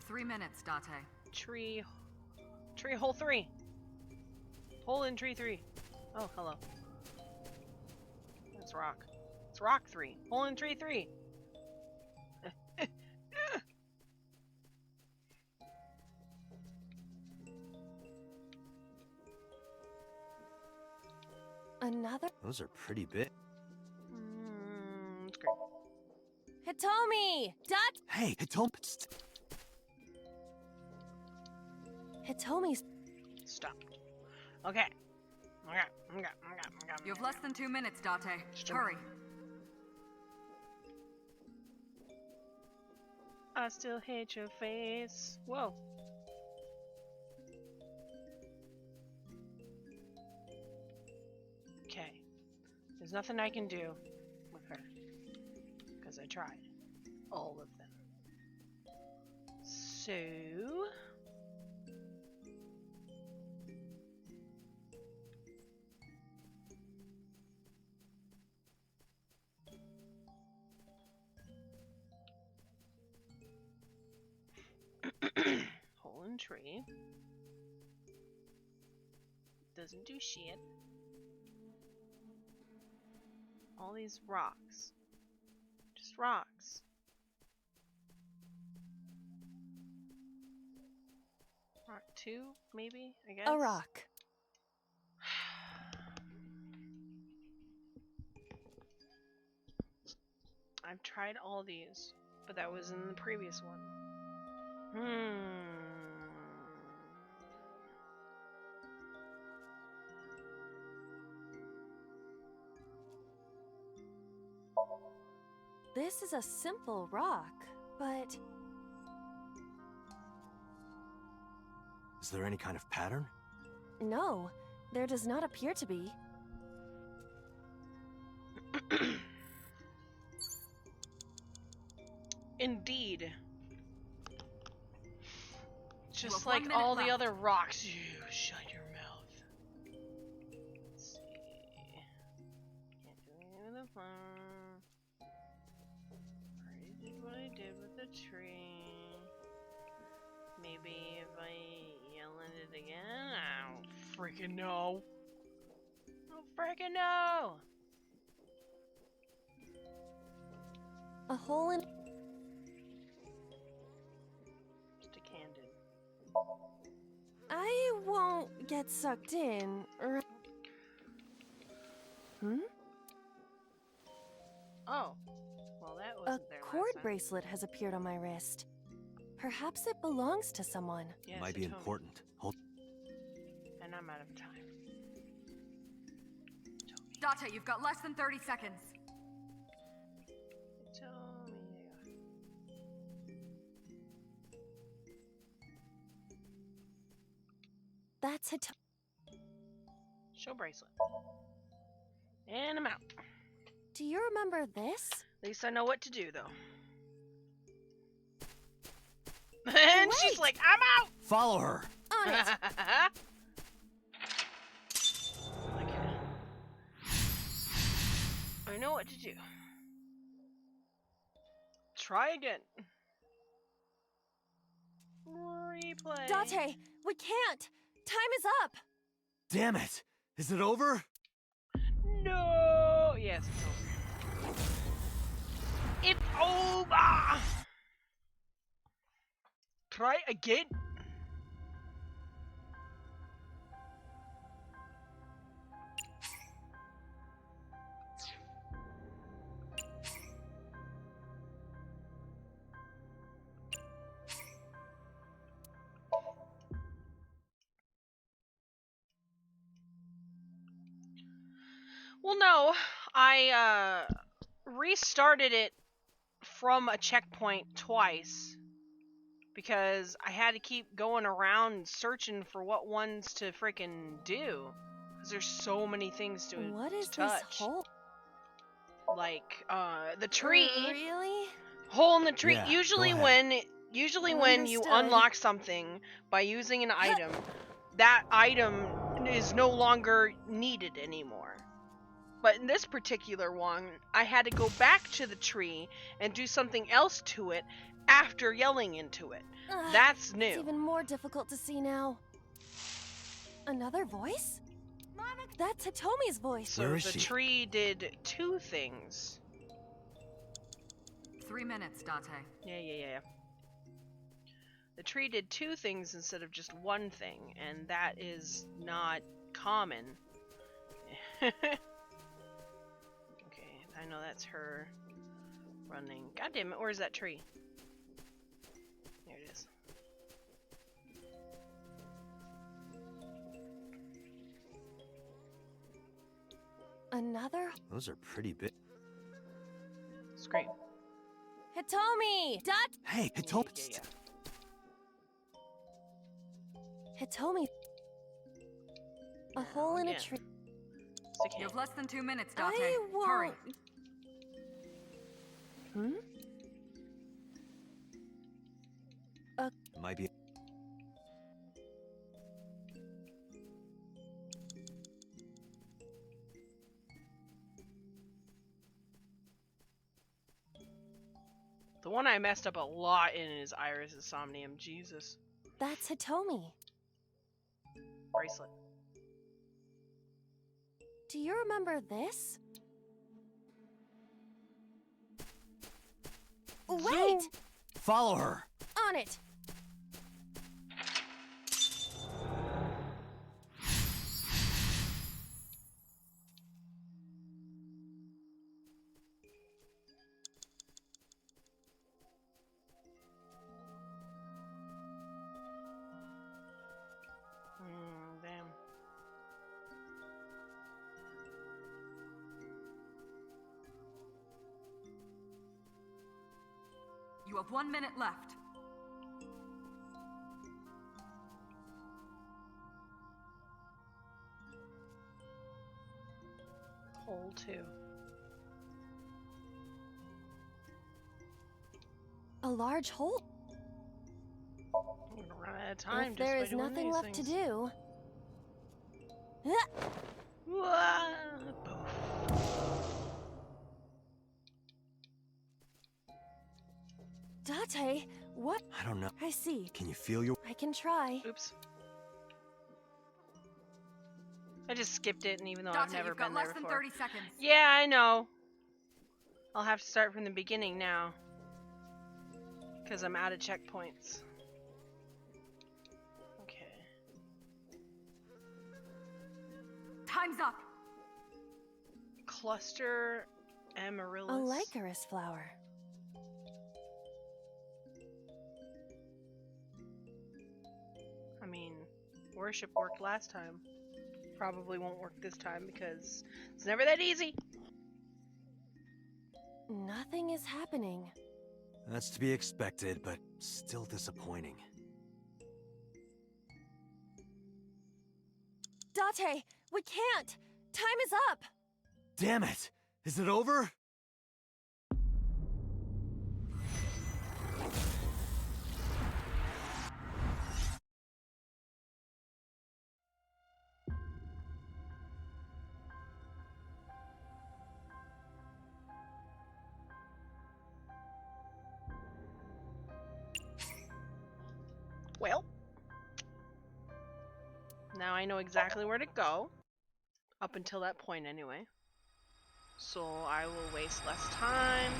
3 minutes, Date. Tree. Tree hole 3. Hole in tree 3. Oh, hello. That's rock. It's rock 3. Hole in tree 3. Another. Those are pretty big. It's great. Hitomi! Hey, Hitomi. Hitomi's. Stop. Okay. Okay. You have less than 2 minutes, Date. Sure. Hurry. I still hate your face. Whoa. Okay. There's nothing I can do with her. Because I tried. All of them. So... tree. Doesn't do shit. All these rocks. Just rocks. Rock 2, maybe? I guess? A rock. I've tried all these, but that was in the previous one. This is a simple rock, but Is there any kind of pattern? no, there does not appear to be. Indeed. Just Well, like all the other rocks. You shut your mouth. Let's see. Can't do anything with the phone. Already did what I did with the tree. Maybe if I yell at it again? I don't freaking know. I don't freaking know. A hole in. Just a candid. I won't get sucked in. Oh. Well, that A wasn't there cord last time. bracelet has appeared on my wrist. Perhaps it belongs to someone. Yes, Might it be told me. important. Hold. And I'm out of time. Date, you've got less than 30 seconds. Tell me. That's a. Show bracelet. And I'm out. Do you remember this? At least I know what to do, though. And she's like, I'm out! Follow her. On it! Okay. I know what to do. Try again. Replay. Date, we can't! Time is up! Damn it! Is it over? No! Yes, it's over. It's over! Try again. Well, no, I restarted it from a checkpoint twice because I had to keep going around searching for what ones to freaking do because there's so many things to What is touch. this hole? Like the tree, Really? hole in the tree. Yeah, usually go ahead. when you Understood. unlock something by using an item, that item is no longer needed anymore. But in this particular one, I had to go back to the tree and do something else to it after yelling into it. Ugh, That's It's new. even more difficult to see now. Another voice? That's Hitomi's voice. So Where is the she? tree did two things. 3 minutes, Date. Yeah. The tree did two things instead of just one thing, and that is not common. Okay, I know that's her running. God damn it, where's that tree? There it is. Another? Those are pretty big. Scream. Hitomi! Hey, it told. Yeah. Hitomi. A hole in a again. tree. Stick You hand. have less than 2 minutes, Date. I won't. Hurry. Might be. The one I messed up a lot in is Iris' Somnium. Jesus. That's Hitomi. Bracelet. Do you remember this? Wait! Follow her. On it! Damn. You have 1 minute left. Hole 2. A large hole. I'm gonna run out of time. If there just is by doing nothing these left to things. do. Wah! Date, what? I don't know. I see. Can you feel your... I can try. Oops. I just skipped it, and even though I've never been there before. 30 seconds. Yeah, I know. I'll have to start from the beginning now. Because I'm out of checkpoints. Okay. Time's up. Cluster amaryllis. A licorice flower. I mean, worship worked last time. Probably won't work this time because it's never that easy. Nothing is happening. That's to be expected, but still disappointing. Date, we can't! Time is up! Damn it! Is it over? Well, now I know exactly where to go. Up until that point, anyway. So I will waste less time.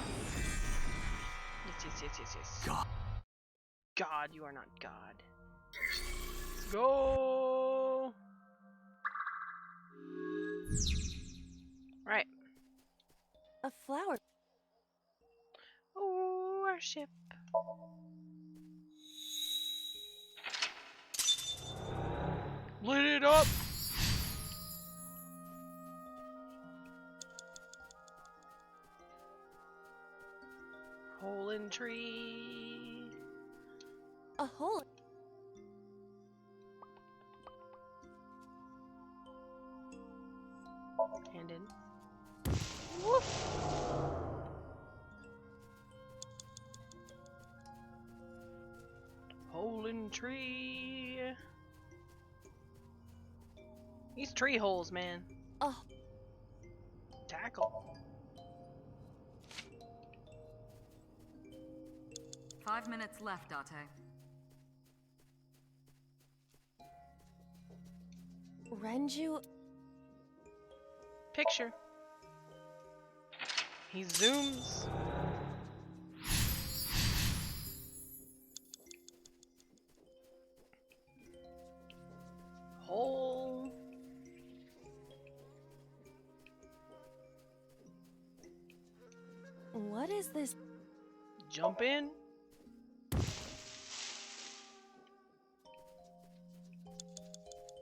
Yes. God. God, you are not God. Let's go. Right. A flower. Worship. Lit it up. Hole in tree. A hole. Hand in. Woof. Hole in tree. These tree holes, man. Oh. Tackle. 5 minutes left, Date. Renju. Picture. He zooms. Hole. What is this? Jump in.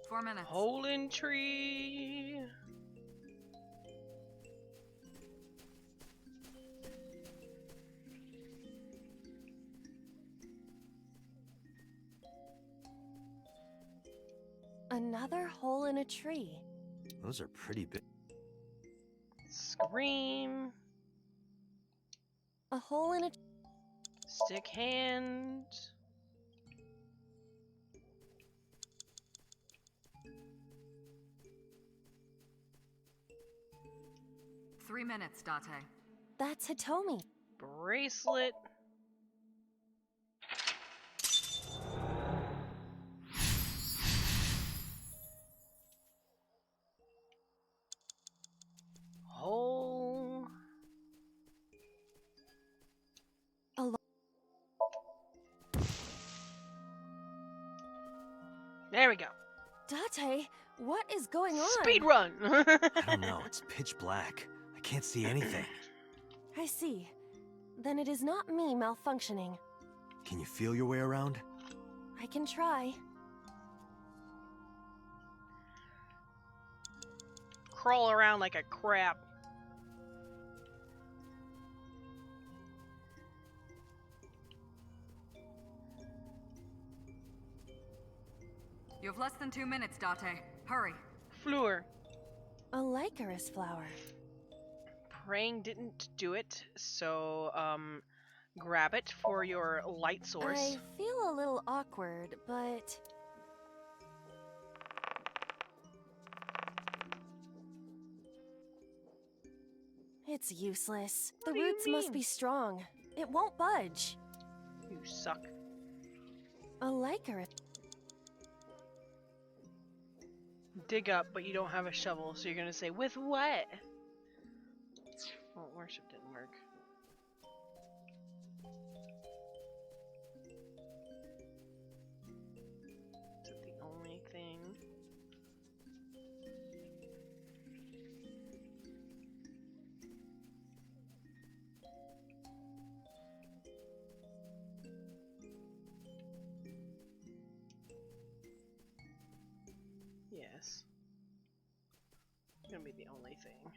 Four minutes. Hole in tree. Another hole in a tree. Those are pretty big. Scream. A hole in a... Stick hand. Three minutes, Date. That's Hitomi. Bracelet. There we go. Date, what is going on? Speed run. I don't know. It's pitch black. I can't see anything. I see. Then it is not me malfunctioning. Can you feel your way around? I can try. Crawl around like a crab. You have less than 2 minutes, Date. Hurry. Fleur. A Lycoris flower. Praying didn't do it, so grab it for your light source. I feel a little awkward, but... It's useless. What The do you roots must mean? be strong. It won't budge. You suck. A Lycoris... Dig up, but you don't have a shovel, so you're gonna say, with what? Well, worship didn't work. Is it the only thing? Yes. It's gonna be the only thing.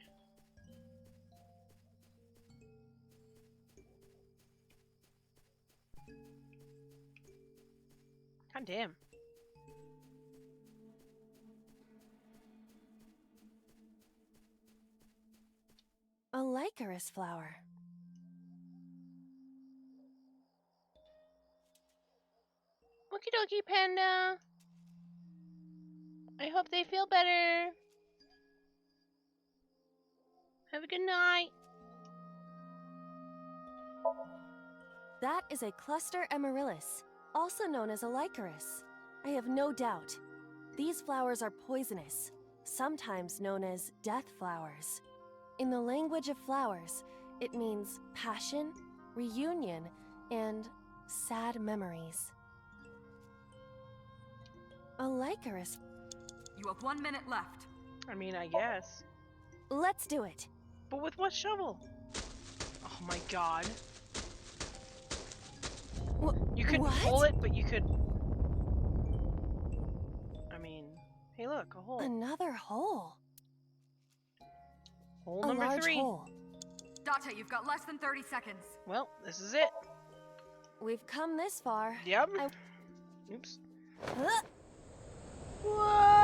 God damn. A Lycoris flower. Okie dokie, Panda. I hope they feel better. Have a good night. That is a cluster amaryllis, also known as a Lycoris. I have no doubt. These flowers are poisonous, sometimes known as death flowers. In the language of flowers, it means passion, reunion, and sad memories. A Lycoris. You have 1 minute left. I mean, I guess. Let's do it. But with what shovel? Oh my god. You couldn't what? pull it, but you could... I mean, hey look, a hole. Another hole. Hole A number large 3. hole. Date, you've got less than 30 seconds. Well, this is it. We've come this far. Yep. I- Oops. Huh? Whoa!